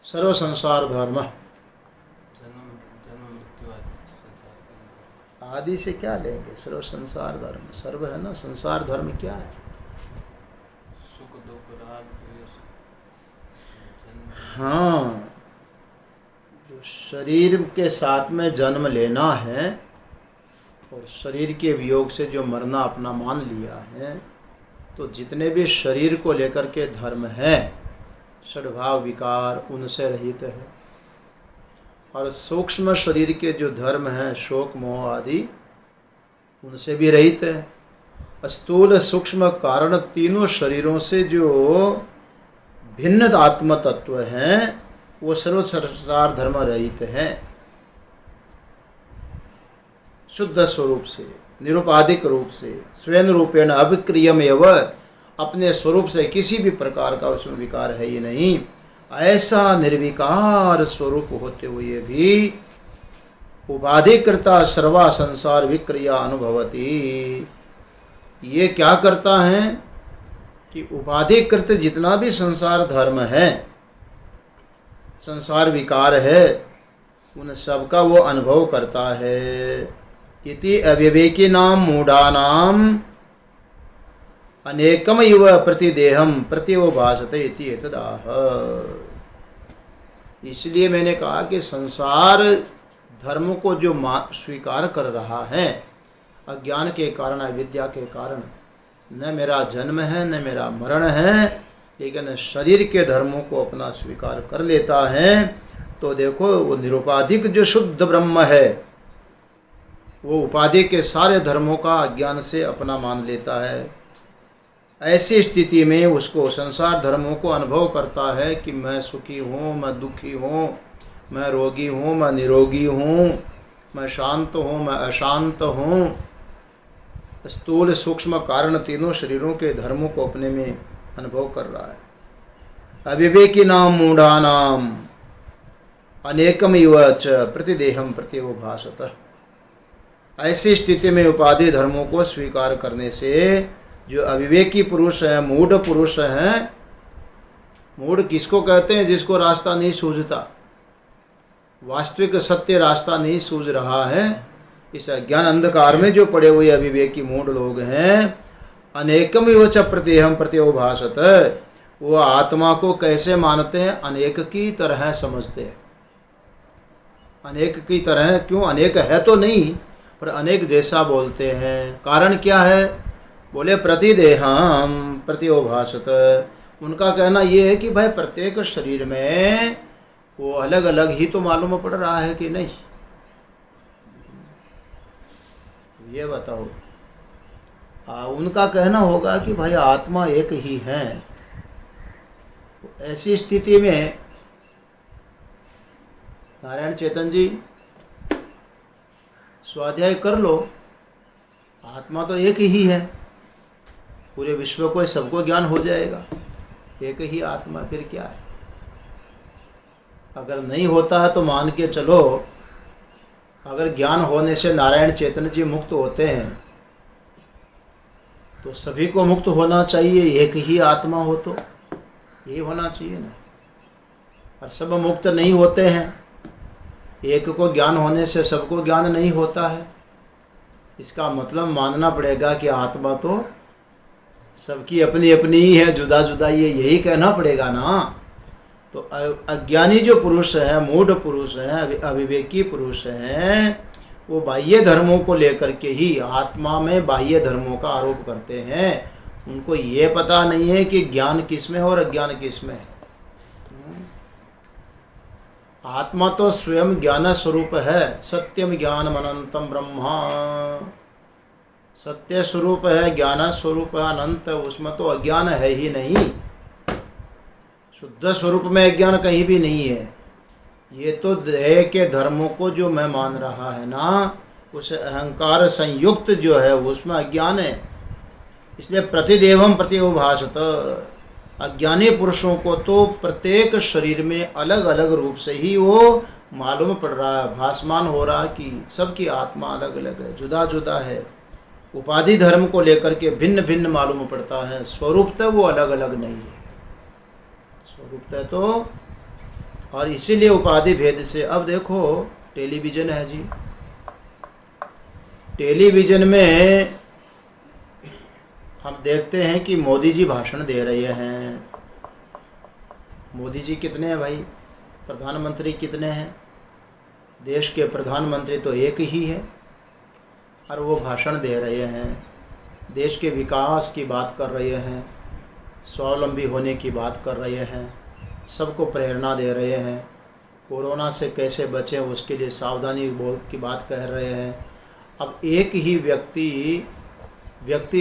सर्व संसार धर्म, आदि से क्या लेंगे? सर्व संसार धर्म, सर्व है ना, संसार धर्म क्या है?
सुख दुख राग द्वेष।
हाँ, जो शरीर के साथ में जन्म लेना है और शरीर के वियोग से जो मरना अपना मान लिया है, तो जितने भी शरीर को लेकर के धर्म है, षड्भाव विकार, उनसे रहित है। और सूक्ष्म शरीर के जो धर्म हैं, शोक मोह आदि, उनसे भी रहित है। स्थूल सूक्ष्म कारण तीनों शरीरों से जो भिन्न आत्म तत्व हैं, वो सर्व संसार धर्म रहित हैं। शुद्ध स्वरूप से, निरुपाधिक रूप से, स्वयं रूपेण अभिक्रियमेव, अपने स्वरूप से किसी भी प्रकार का उसमें विकार है ही नहीं। ऐसा निर्विकार स्वरूप होते हुए भी उपाधिकृता सर्वा संसार विक्रिया अनुभवती। ये क्या करता है कि उपाधिकृत जितना भी संसार धर्म है, संसार विकार है, उन सब का वो अनुभव करता है। इति अविवेकी नाम मूढ़ानाम अनेकम इव प्रतिदेहम प्रत्योभासते इति एतदाह। इसलिए मैंने कहा कि संसार धर्म को जो स्वीकार कर रहा है, अज्ञान के कारण, अविद्या के कारण, न मेरा जन्म है न मेरा मरण है, लेकिन शरीर के धर्मों को अपना स्वीकार कर लेता है, तो देखो वो निरुपाधिक जो शुद्ध ब्रह्म है, वो उपाधि के सारे धर्मों का अज्ञान से अपना मान लेता है। ऐसी स्थिति में उसको संसार धर्मों को अनुभव करता है कि मैं सुखी हूँ, मैं दुखी हूँ, मैं रोगी हूँ, मैं निरोगी हूँ, मैं शांत हूँ, मैं अशांत हूँ। स्थूल सूक्ष्म कारण तीनों शरीरों के धर्मों को अपने में अनुभव कर रहा है। अविवेकी नाम मूढ़ा नाम अनेकम इव च प्रतिदेहम प्रत्योभासतः। ऐसी स्थिति में उपाधि धर्मों को स्वीकार करने से जो अविवेकी पुरुष है, मूढ़ पुरुष है, मूढ़ किसको कहते हैं? जिसको रास्ता नहीं सूझता, वास्तविक सत्य रास्ता नहीं सूझ रहा है। इस अज्ञान अंधकार में जो पड़े हुए अविवेकी मूढ़ लोग हैं, अनेकम च प्रत्यहम प्रत्योभासत, वो आत्मा को कैसे मानते हैं? अनेक की तरह समझते हैं। अनेक की तरह क्यों? अनेक है तो नहीं, पर अनेक जैसा बोलते हैं। कारण क्या है? बोले प्रतिदेहम प्रत्योभासत। उनका कहना ये है कि भाई प्रत्येक शरीर में वो अलग अलग ही तो मालूम पड़ रहा है कि नहीं? ये बताओ। उनका कहना होगा कि भाई आत्मा एक ही है। तो ऐसी स्थिति में नारायण चेतन जी स्वाध्याय कर लो, आत्मा तो एक ही है, पूरे विश्व को सबको ज्ञान हो जाएगा, एक ही आत्मा, फिर क्या है? अगर नहीं होता है तो मान के चलो, अगर ज्ञान होने से नारायण चेतन जी मुक्त होते हैं तो सभी को मुक्त होना चाहिए, एक ही आत्मा हो तो यही होना चाहिए ना। और सब मुक्त नहीं होते हैं, एक को ज्ञान होने से सबको ज्ञान नहीं होता है। इसका मतलब मानना पड़ेगा कि आत्मा तो सबकी अपनी अपनी ही है, जुदा जुदा ही है, यही कहना पड़ेगा ना। तो अज्ञानी जो पुरुष है, मूढ़ पुरुष हैं, अविवेकी पुरुष हैं, वो बाह्य धर्मों को लेकर के ही आत्मा में बाह्य धर्मों का आरोप करते हैं। उनको ये पता नहीं है कि ज्ञान किस में है और अज्ञान किस में है। आत्मा तो स्वयं ज्ञान स्वरूप है। सत्यम ज्ञानम अनंतम ब्रह्मा, सत्य स्वरूप है, ज्ञान स्वरूप है, अनंत, उसमें तो अज्ञान है ही नहीं। शुद्ध स्वरूप में अज्ञान कहीं भी नहीं है। ये तो देह के धर्मों को जो मैं मान रहा है ना, उस अहंकार संयुक्त जो है उसमें अज्ञान है। इसलिए प्रतिदेवम प्रत्योभासत, अज्ञानी पुरुषों को तो प्रत्येक शरीर में अलग अलग रूप से ही वो मालूम पड़ रहा है, भासमान हो रहा कि सबकी आत्मा अलग अलग है, जुदा जुदा है। उपाधि धर्म को लेकर के भिन्न भिन्न मालूम पड़ता है, स्वरूपतः वो अलग अलग नहीं है, स्वरूपतः तो। और इसीलिए उपाधि भेद से, अब देखो टेलीविज़न है जी, टेलीविज़न में हम देखते हैं कि मोदी जी भाषण दे रहे हैं। मोदी जी कितने हैं भाई? प्रधानमंत्री कितने हैं? देश के प्रधानमंत्री तो एक ही है, और वो भाषण दे रहे हैं, देश के विकास की बात कर रहे हैं, स्वावलंबी होने की बात कर रहे हैं, सबको प्रेरणा दे रहे हैं, कोरोना से कैसे बचें उसके लिए सावधानी की बात कह रहे हैं। अब एक ही व्यक्ति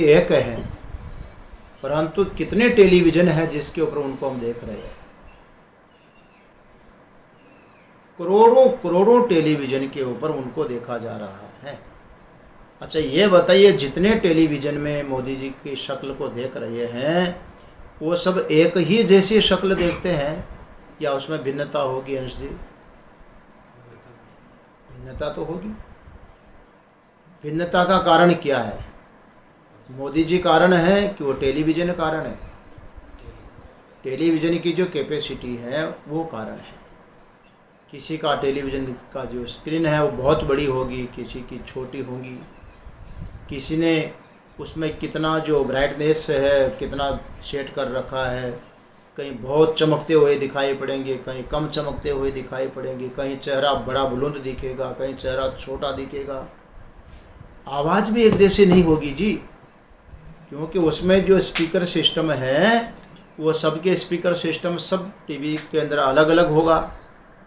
एक है, परंतु कितने टेलीविज़न है जिसके ऊपर उनको हम देख रहे हैं? करोड़ों करोड़ों टेलीविज़न के ऊपर उनको देखा जा रहा है। अच्छा ये बताइए, जितने टेलीविज़न में मोदी जी की शक्ल को देख रहे हैं, वो सब एक ही जैसी शक्ल देखते हैं या उसमें भिन्नता होगी? अंश जी, भिन्नता तो होगी। भिन्नता का कारण क्या है? मोदी जी कारण है कि वो टेलीविज़न कारण है? टेलीविज़न की जो कैपेसिटी है वो कारण है। किसी का टेलीविज़न का जो स्क्रीन है वो बहुत बड़ी होगी, किसी की छोटी होगी, किसी ने उसमें कितना जो ब्राइटनेस है कितना सेट कर रखा है, कहीं बहुत चमकते हुए दिखाई पड़ेंगे, कहीं कम चमकते हुए दिखाई पड़ेंगे, कहीं चेहरा बड़ा बुलंद दिखेगा, कहीं चेहरा छोटा दिखेगा। आवाज़ भी एक जैसी नहीं होगी जी, क्योंकि उसमें जो स्पीकर सिस्टम है वो सबके स्पीकर सिस्टम सब टीवी के अंदर अलग अलग होगा,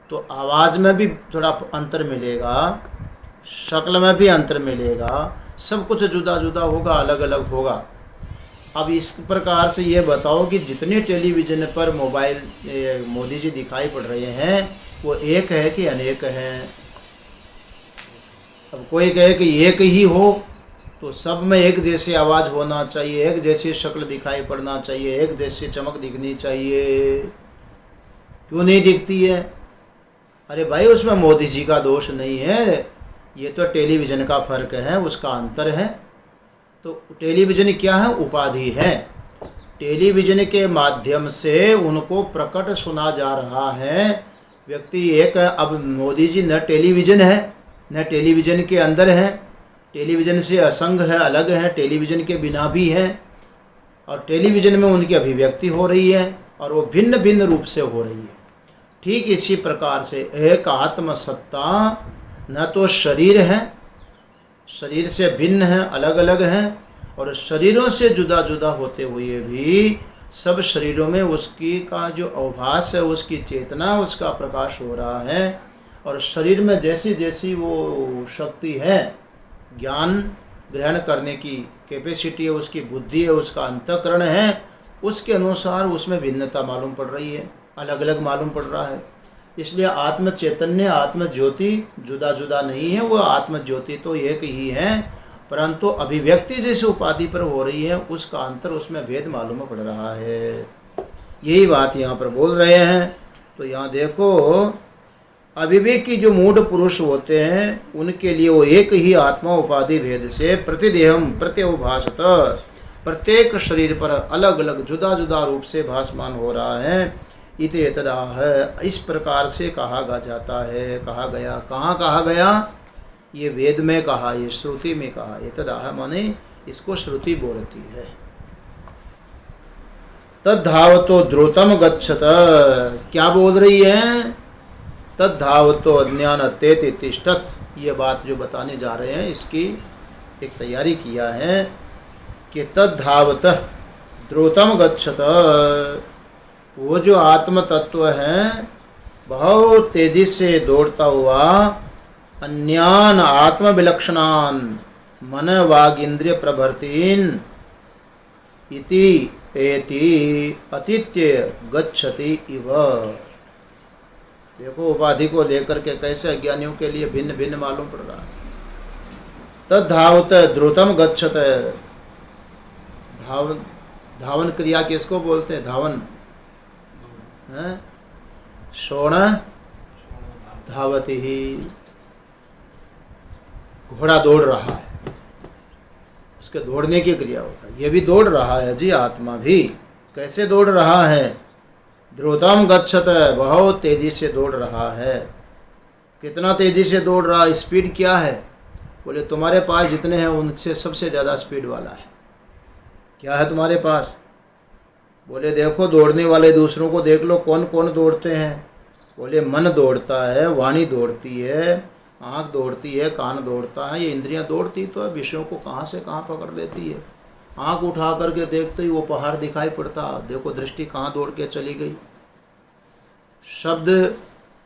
तो आवाज़ में भी थोड़ा अंतर मिलेगा, शक्ल में भी अंतर मिलेगा, सब कुछ जुदा जुदा होगा, अलग अलग होगा। अब इस प्रकार से ये बताओ कि जितने टेलीविज़न पर मोदी जी दिखाई पड़ रहे हैं वो एक है कि अनेक हैं? अब कोई कहे कि एक ही हो तो सब में एक जैसी आवाज़ होना चाहिए, एक जैसी शक्ल दिखाई पड़ना चाहिए, एक जैसी चमक दिखनी चाहिए, क्यों नहीं दिखती है? अरे भाई उसमें मोदी जी का दोष नहीं है, ये तो टेलीविज़न का फ़र्क है, उसका अंतर है। तो टेलीविज़न क्या है? उपाधि है। टेलीविज़न के माध्यम से उनको प्रकट सुना जा रहा है। व्यक्ति एक, अब मोदी जी न टेलीविज़न है न टेलीविज़न के अंदर है, टेलीविज़न से असंग है, अलग है, टेलीविज़न के बिना भी है, और टेलीविज़न में उनकी अभिव्यक्ति हो रही है और वो भिन्न भिन्न रूप से हो रही है। ठीक इसी प्रकार से एक आत्मसत्ता न तो शरीर है, शरीर से भिन्न है, अलग अलग है, और शरीरों से जुदा जुदा होते हुए भी सब शरीरों में उसकी का जो अवभास है, उसकी चेतना, उसका प्रकाश हो रहा है। और शरीर में जैसी जैसी वो शक्ति है, ज्ञान ग्रहण करने की कैपेसिटी है, उसकी बुद्धि है, उसका अंतःकरण है, उसके अनुसार उसमें भिन्नता मालूम पड़ रही है, अलग अलग मालूम पड़ रहा है। इसलिए आत्म चैतन्य, आत्म ज्योति जुदा जुदा नहीं है, वो आत्म ज्योति तो एक ही है, परंतु अभिव्यक्ति जिस उपाधि पर हो रही है उसका अंतर, उसमें भेद मालूम पड़ रहा है। यही बात यहाँ पर बोल रहे हैं। तो यहाँ देखो, अविवेकी जो मूढ़ पुरुष होते हैं उनके लिए वो एक ही आत्मा उपाधि भेद से प्रतिदेहम प्रत्युभासत, प्रत्येक शरीर पर अलग अलग जुदा जुदा रूप से भासमान हो रहा है। इति एतदाह, इस प्रकार से कहा जाता है, कहा गया। कहाँ कहा गया? ये वेद में कहा, ये श्रुति में कहा। एतदाह माने इसको श्रुति बोलती है। तद्धावतो द्रुतम गच्छत, क्या बोल रही है? तद्धावतो अज्ञानत्तेति तिष्ठत्, ये बात जो बताने जा रहे हैं इसकी एक तैयारी किया है कि तद्धावत द्रुतम गच्छत, वो जो आत्म तत्व है बहुत तेजी से दौड़ता हुआ अन्यान आत्म विलक्षणान मन वाग इंद्रिय प्रभृतीन इति एति अतित्य गच्छति इव। देखो उपाधि को लेकर के कैसे अज्ञानियों के लिए भिन्न भिन्न मालूम पड़ रहा है। तद्धावत द्रुतम गच्छत, धावन, धावन क्रिया किसको बोलते हैं? धावन है, शोण धावति ही, घोड़ा दौड़ रहा है, उसके दौड़ने की क्रिया होता है। ये भी दौड़ रहा है जी, आत्मा भी। कैसे दौड़ रहा है? द्रुतम गच्छत, बहुत तेजी से दौड़ रहा है। कितना तेजी से दौड़ रहा है? स्पीड क्या है? बोले तुम्हारे पास जितने हैं उनसे सबसे ज़्यादा स्पीड वाला है। क्या है तुम्हारे पास? बोले देखो दौड़ने वाले दूसरों को देख लो, कौन कौन दौड़ते हैं। बोले मन दौड़ता है, वाणी दौड़ती है, आँख दौड़ती है, कान दौड़ता है, ये इंद्रियां दौड़ती तो है, विषयों को कहाँ से कहाँ पकड़ लेती है। आँख उठा करके देखते ही वो पहाड़ दिखाई पड़ता, देखो दृष्टि कहाँ दौड़ के चली गई। शब्द,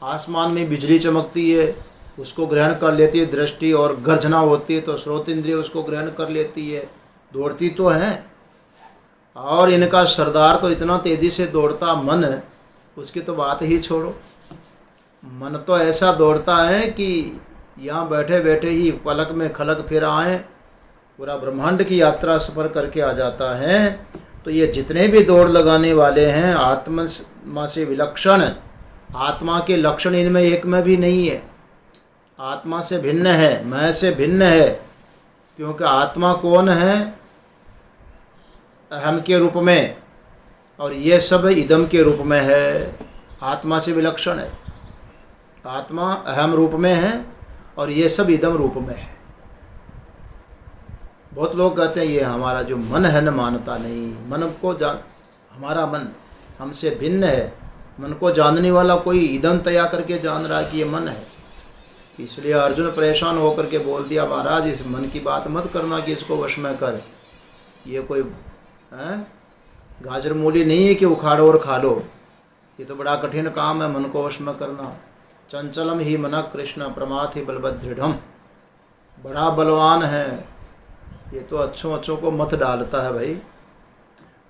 आसमान में बिजली चमकती है, उसको ग्रहण कर लेती है दृष्टि, और गर्जना होती है तो श्रोत इंद्रिय उसको ग्रहण कर लेती है, दौड़ती तो है। और इनका सरदार तो इतना तेज़ी से दौड़ता मन, उसकी तो बात ही छोड़ो। मन तो ऐसा दौड़ता है कि यहाँ बैठे बैठे ही पलक में खलक फिर आए, पूरा ब्रह्मांड की यात्रा सफर करके आ जाता है। तो ये जितने भी दौड़ लगाने वाले हैं आत्मा से विलक्षण, आत्मा के लक्षण इनमें एक में भी नहीं है। आत्मा से भिन्न है, मैं से भिन्न है, क्योंकि आत्मा कौन है? अहम के रूप में, और ये सब इदम के रूप में है। आत्मा से विलक्षण है, आत्मा अहम रूप में है और ये सब इदम रूप में है। बहुत लोग कहते हैं ये हमारा जो मन है न मानता नहीं, मन को हमारा मन हमसे भिन्न है। मन को जानने वाला कोई इदम तैयार करके जान रहा है कि ये मन है। इसलिए अर्जुन परेशान होकर के बोल दिया, महाराज इस मन की बात मत करना कि इसको वश में कर। ये कोई गाजर मूली नहीं है कि उखाड़ो और खा लो। ये तो बड़ा कठिन काम है मन को वश में करना। चंचलम ही मना कृष्ण प्रमाथ ही बलभद्रढ़, बड़ा बलवान है ये तो, अच्छों अच्छों को मत डालता है भाई।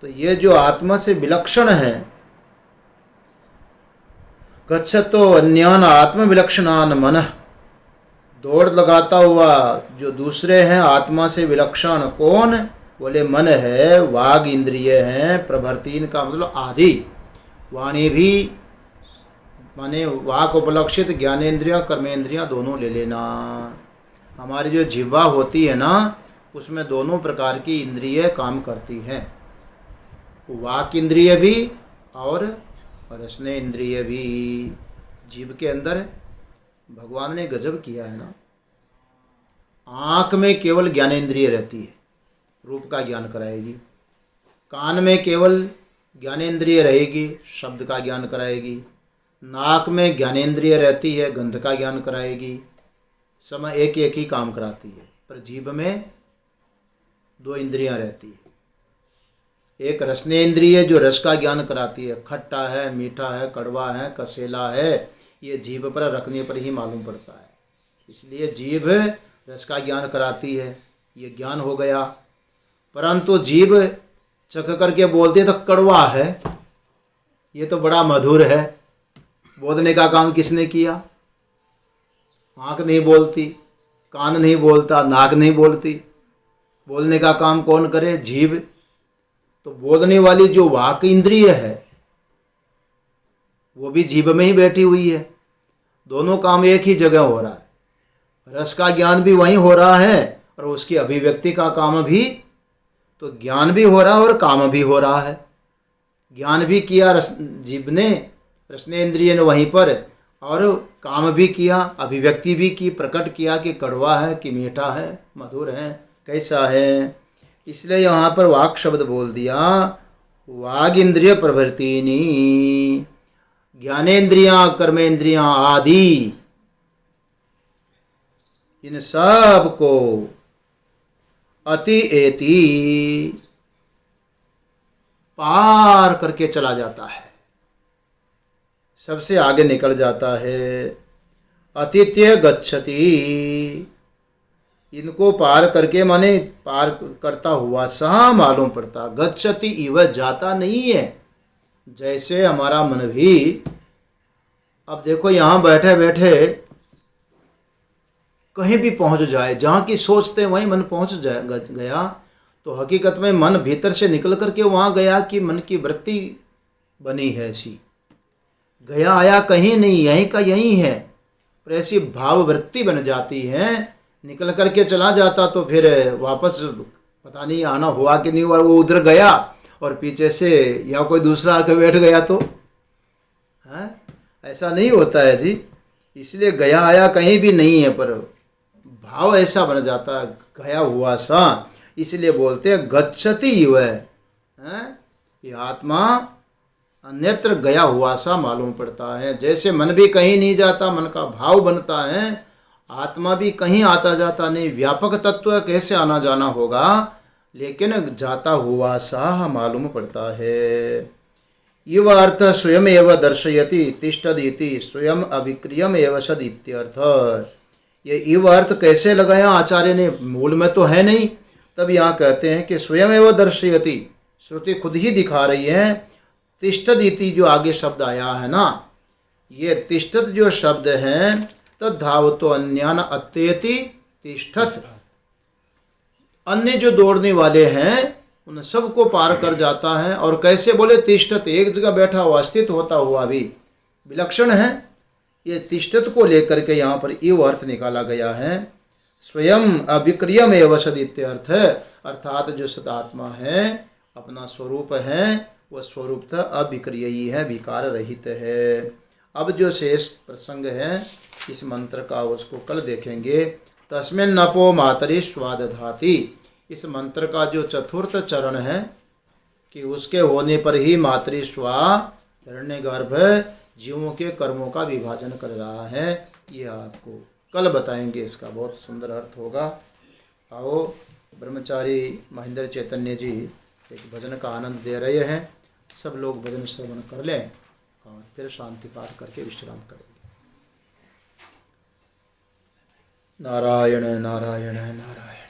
तो ये जो आत्मा से विलक्षण है, गच्छतो अन्यान आत्म विलक्षणान मन, दौड़ लगाता हुआ जो दूसरे हैं आत्मा से विलक्षण, कौन? बोले मन है, वाग इंद्रिय हैं, प्रभृतीन का मतलब आदि, वाणी भी माने वाक उपलक्षित, ज्ञानेन्द्रियाँ कर्मेंद्रियाँ दोनों ले लेना। हमारी जो जिह्वा होती है ना, उसमें दोनों प्रकार की इंद्रिय काम करती हैं, वाक इंद्रिय भी और रसने इंद्रिय भी। जीव के अंदर भगवान ने गजब किया है ना, आँख में केवल ज्ञानेंद्रिय रहती है, रूप का ज्ञान कराएगी। कान में केवल ज्ञानेंद्रिय रहेगी, शब्द का ज्ञान कराएगी। नाक में ज्ञानेंद्रिय रहती है, गंध का ज्ञान कराएगी। समय एक एक ही काम कराती है, पर जीभ में दो इंद्रियां रहती है। एक रसनेंद्रिय जो रस का ज्ञान कराती है, खट्टा है, मीठा है, कड़वा है, कसेला है, ये जीभ पर रखने पर ही मालूम पड़ता है। इसलिए जीभ रस का ज्ञान कराती है, ये ज्ञान हो गया। परंतु जीभ चख करके बोलती है तो कड़वा है, ये तो बड़ा मधुर है, बोलने का काम किसने किया? आँख नहीं बोलती, कान नहीं बोलता, नाक नहीं बोलती, बोलने का काम कौन करे? जीभ। तो बोलने वाली जो वाक इंद्रिय है वो भी जीभ में ही बैठी हुई है। दोनों काम एक ही जगह हो रहा है, रस का ज्ञान भी वहीं हो रहा है और उसकी अभिव्यक्ति का काम भी। तो ज्ञान भी हो रहा है और काम भी हो रहा है। ज्ञान भी किया जीभ ने, रसनेंद्रिय ने वहीं पर, और काम भी किया, अभिव्यक्ति भी की, प्रकट किया कि कड़वा है कि मीठा है, मधुर है, कैसा है। इसलिए यहाँ पर वाक शब्द बोल दिया। वाग इंद्रिय प्रवृत्तिनी, ज्ञानेन्द्रियां, कर्मेंद्रियां आदि, इन सब को अति एति पार करके चला जाता है, सबसे आगे निकल जाता है। अतिथ्य गच्छति, इनको पार करके माने पार करता हुआ सा मालूम पड़ता। गच्छति इव, जाता नहीं है। जैसे हमारा मन भी, अब देखो यहाँ बैठे बैठे कहीं भी पहुंच जाए, जहाँ की सोचते वहीं मन पहुंच गया, तो हकीकत में मन भीतर से निकल करके वहाँ गया कि मन की वृत्ति बनी है ऐसी, गया आया कहीं नहीं, यहीं का यहीं है। पर ऐसी भाव वृत्ति बन जाती है, निकल करके चला जाता तो फिर वापस पता नहीं आना हुआ कि नहीं हुआ, वो उधर गया और पीछे से या कोई दूसरा आके बैठ गया तो है, ऐसा नहीं होता है जी। इसलिए गया आया कहीं भी नहीं है, पर भाव ऐसा बन जाता है, गया हुआ सा। इसलिए बोलते हैं गच्छति इव, ये आत्मा अन्यत्र गया हुआ सा मालूम पड़ता है। जैसे मन भी कहीं नहीं जाता, मन का भाव बनता है, आत्मा भी कहीं आता जाता नहीं। व्यापक तत्व कैसे आना जाना होगा, लेकिन जाता हुआ सा मालूम पड़ता है। इव अर्थ स्वयं एव दर्शयति तिष्ठदिति, स्वयं अभिक्रियम एव सद इत्यर्थ। ये इव अर्थ कैसे लगाया आचार्य ने, मूल में तो है नहीं, तब यहाँ कहते हैं कि स्वयं एव दर्शयति, श्रुति खुद ही दिखा रही है। तिष्ठदिति जो आगे शब्द आया है ना, ये तिष्ठत जो शब्द है, तद्धावतो अन्यान अत्येति तिष्ठत, अन्य जो दौड़ने वाले हैं उन सबको पार कर जाता है। और कैसे बोले? तिष्ठत, एक जगह बैठा हुआ, स्थित होता हुआ भी विलक्षण है। ये तिष्ठत को लेकर के यहाँ पर इव अर्थ निकाला गया है। स्वयं अविक्रियम एव सद इत्यर्थ है, अर्थात जो सदात्मा है, अपना स्वरूप है, वह स्वरूपतः अविक्रिय ही है, विकार रहित है। अब जो शेष प्रसंग है इस मंत्र का, उसको कल देखेंगे। तस्मिन् नपो मातरि स्वादधाति, इस मंत्र का जो चतुर्थ चरण है कि उसके होने पर ही मातृ स्वा हिरण्यगर्भ जीवों के कर्मों का विभाजन कर रहा है, ये आपको कल बताएंगे। इसका बहुत सुंदर अर्थ होगा। आओ, ब्रह्मचारी महेंद्र चैतन्य जी एक भजन का आनंद दे रहे हैं, सब लोग भजन श्रवण कर लें और फिर शांति पाठ करके विश्राम करेंगे। नारायण नारायण नारायण।